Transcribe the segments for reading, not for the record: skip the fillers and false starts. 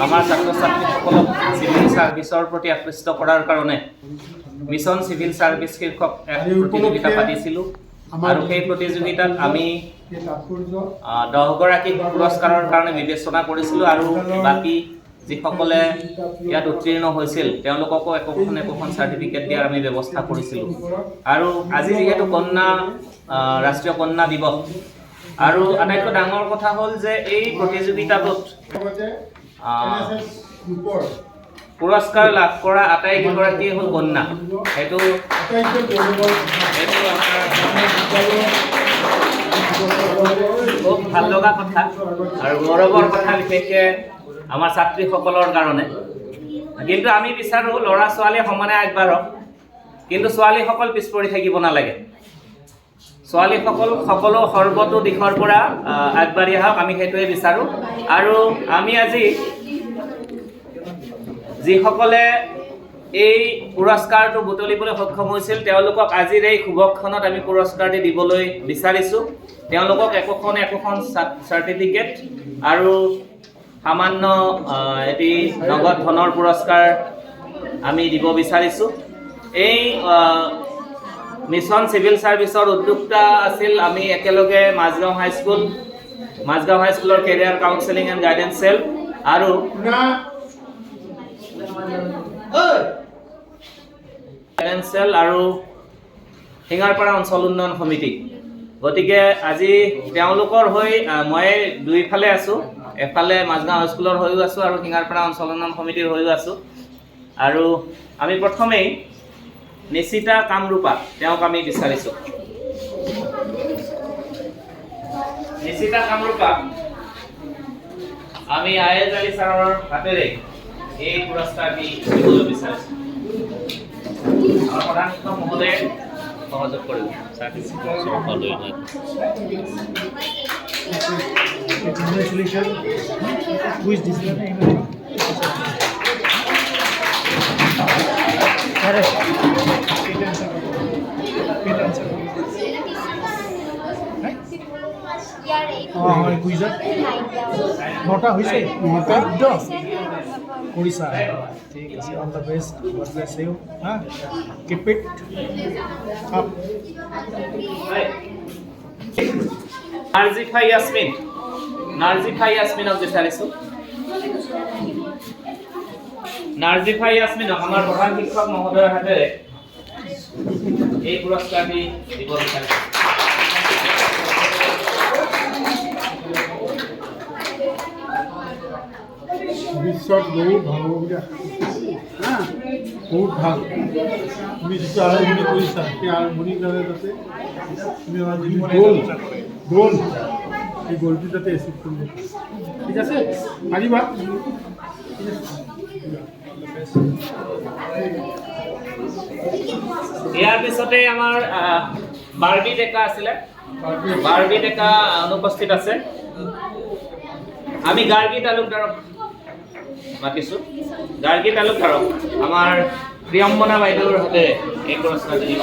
আমাৰ ছাত্ৰ ছাত্ৰীসকলক চিভিল ছাৰ্ভিচৰ প্ৰতি আকৃষ্ট কৰাৰ কাৰণে মিছন চিভিল ছাৰ্ভিচ শীৰ্ষক এক প্ৰতিযোগিতা পাতিছিলোঁ আৰু সেই প্ৰতিযোগিতাত আমি 10গৰাকীক পুৰস্কাৰৰ কাৰণে বিবেচনা কৰিছিলোঁ আৰু বাকী যিসকলে ইয়াত উত্তীৰ্ণ হৈছিল তেওঁলোককো একোখন চাৰ্টিফিকেট দিয়াৰ আমি ব্যৱস্থা কৰিছিলোঁ। আৰু আজি যিহেতু ৰাষ্ট্ৰীয় কন্যা দিৱস আৰু আটাইতকৈ ডাঙৰ কথা হ'ল যে এই প্ৰতিযোগিতাটোত পুৰস্কাৰ লাভ কৰা আটাইকেইগৰাকী হ'ল কন্যা। সেইটো খুব ভাল লগা কথা আৰু গৌৰৱৰ কথা, বিশেষকৈ আমাৰ ছাত্ৰীসকলৰ কাৰণে। কিন্তু আমি বিচাৰোঁ ল'ৰা ছোৱালীয়ে সমানে আগবাঢ়ক, কিন্তু ছোৱালীসকল পিছ পৰি থাকিব নালাগে। ছোৱালীসকল সকলো সৰ্বতো দিশৰ পৰা আগবাঢ়ি আহক, আমি সেইটোৱে বিচাৰোঁ। আৰু আমি আজি যিসকলে এই পুৰস্কাৰটো বুটলিবলৈ সক্ষম হৈছিল তেওঁলোকক আজিৰ এই শুভক্ষণত আমি পুৰস্কাৰটি দিবলৈ বিচাৰিছোঁ। তেওঁলোকক একোখন চাৰ্টিফিকেট আৰু সামান্য এটি নগদ ধনৰ পুৰস্কাৰ আমি দিব বিচাৰিছোঁ। এই মিছন চিভিল ছাৰ্ভিচৰ উদ্যোক্তা আছিল আমি একেলগে মাজগাঁও হাইস্কুলৰ career counselling and guidance cell আৰু শিঙাৰপাৰা অঞ্চল উন্নয়ন সমিতি। গতিকে আজি তেওঁলোকৰ হৈ মই দুইফালে আছোঁ, এফালে মাজগাঁও হাইস্কুলৰ হৈও আছোঁ আৰু শিঙাৰপাৰা অঞ্চল উন্নয়ন সমিতিৰ হৈও আছোঁ। আৰু আমি প্ৰথমেই নিশিতা কামৰূপা তেওঁক আমি বিচাৰিছোঁ। নিশিতা কামৰূপা আমি আয়েজ আলী ছাৰৰ হাতেৰে এই পুৰস্কাৰটি দিবলৈ বিচাৰিছোঁ। আমাৰ প্ৰধান শিক্ষক মহোদয়ে সহযোগ কৰিব। নটা হৈছে কৰিছা, ঠিক আছে, all the best, God bless you, keep it up. Narjifa ইয়াসমিনক বিচাৰিছোঁ। নাৰ্জিফা ইয়াসমিনক আমাৰ প্ৰধান শিক্ষক মহোদয়ৰ হাতেৰে এই পুৰস্কাৰটি দিব বিচাৰিছোঁ। ভৱিষ্যত বহুত ভাল হ'ব বুলি আশা বহুত ভাল। তুমি যিটো আৰম্ভণি কৰিছা সেই আৰম্ভণিৰ কাৰণে যাতে তুমি আমাৰ যিটো গ'ল এই গ'লটো যাতে এচিভ কৰিব পাৰা। ঠিক আছে, পাৰিবা। ইয়াৰ পিছতে আমাৰ বাৰ্বি ডেকা আছিলে। বাৰ্বি ডেকা অনুপস্থিত আছে। আমি গাৰ্গী তালুকদাৰক মাতিছোঁ। গাৰ্গী তালুকদাৰক আমাৰ প্ৰিয়ম্বনা বাইদেউৰ হাতে এই পুৰস্কাৰটো দিব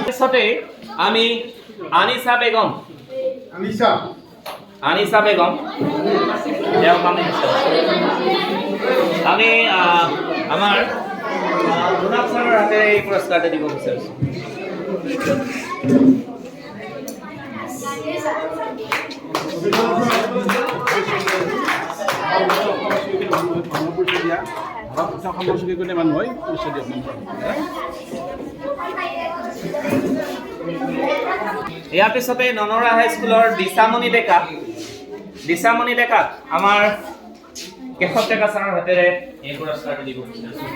পিছতে আমি আনিছা বেগম আমি আমাৰ গুণাব ছাৰৰ হাতেৰে এই পুৰস্কাৰটো দিব বিচাৰিছোঁ। ইয়াৰ পিছতে ননৰা হাইস্কুলৰ দিশামণি ডেকাক আমাৰ কেশৱ ডেকা ছাৰৰ হাতেৰে এই পুৰস্কাৰটো দিব বিচাৰিছোঁ।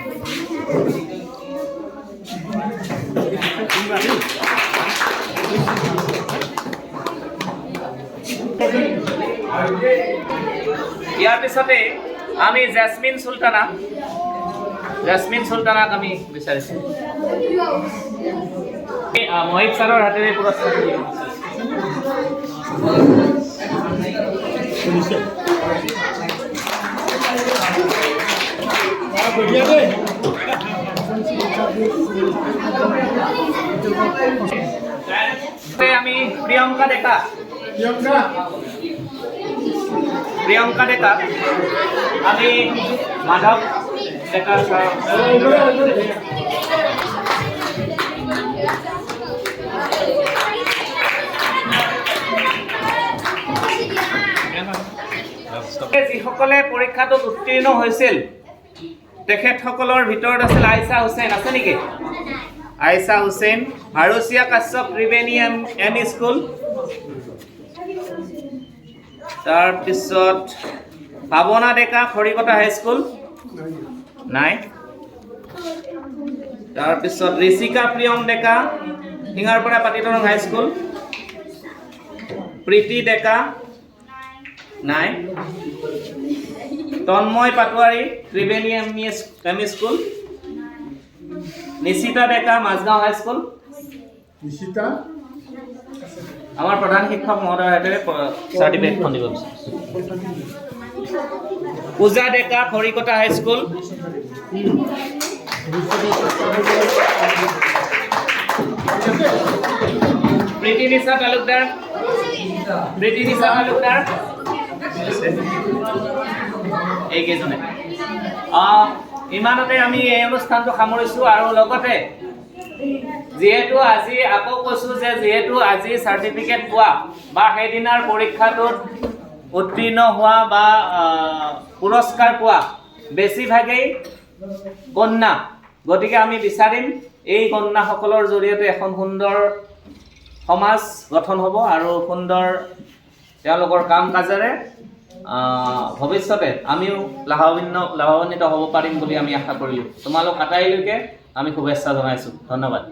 ইয়াৰ পিছতে আমি জেছমিন চুলতানাক আমি বিচাৰিছোঁ। মহিত ছাৰৰ হাতেৰে পুৰস্কাৰটো দিব বিচাৰিছোঁ। বঢ়িয়া দেই। আমি প্ৰিয়ংকা ডেকা আমি মাধৱ ডেকা ছাৰ যিসকলে পৰীক্ষাটোত উত্তীৰ্ণ হৈছিল তেখেতসকলৰ ভিতৰত আছিল আইছা হুছেইন, আছে নেকি? Aisha Hussain, Bharatiya Kashyap Tribeni M E school, তাৰপিছত পাৱনা ডেকা খৰিকটা হাইস্কুল, নাই। তাৰপিছত ঋষিকা প্ৰিয়ম ডেকা সিঙাৰপাৰা পাটিদৰং হাইস্কুল, প্ৰীতি ডেকা, নাই। Tanmoy Patowary Tribeni M E school, Nishita Deka Majgaon high school, Nishita আমাৰ প্ৰধান শিক্ষক মহোদয়ৰ হাতেৰে চাৰ্টিফিকেটখন দিব বিচাৰিছোঁ। পূজা ডেকা খৰিকটা হাইস্কুল, প্ৰীতি নিশা তালুকদাৰ এইকেইজনে। ইমানতে আমি এই অনুষ্ঠানটো সামৰিছোঁ। আৰু লগতে যিহেতু আজি আকৌ কৈছোঁ যে যিহেতু আজি চাৰ্টিফিকেট পোৱা বা সেইদিনাৰ পৰীক্ষাটোত উত্তীৰ্ণ হোৱা বা পুৰস্কাৰ পোৱা বেছিভাগেই কন্যা, গতিকে আমি বিচাৰিম এই কন্যাসকলৰ জৰিয়তে এখন সুন্দৰ সমাজ গঠন হ'ব আৰু সুন্দৰ তেওঁলোকৰ কাম কাজেৰে ভৱিষ্যতে আমিও লাভান্বিত হ'ব পাৰিম বুলি আমি আশা কৰিলোঁ। তোমালোক আটাইলৈকে আমি শুভেচ্ছা জনাইছোঁ। ধন্যবাদ।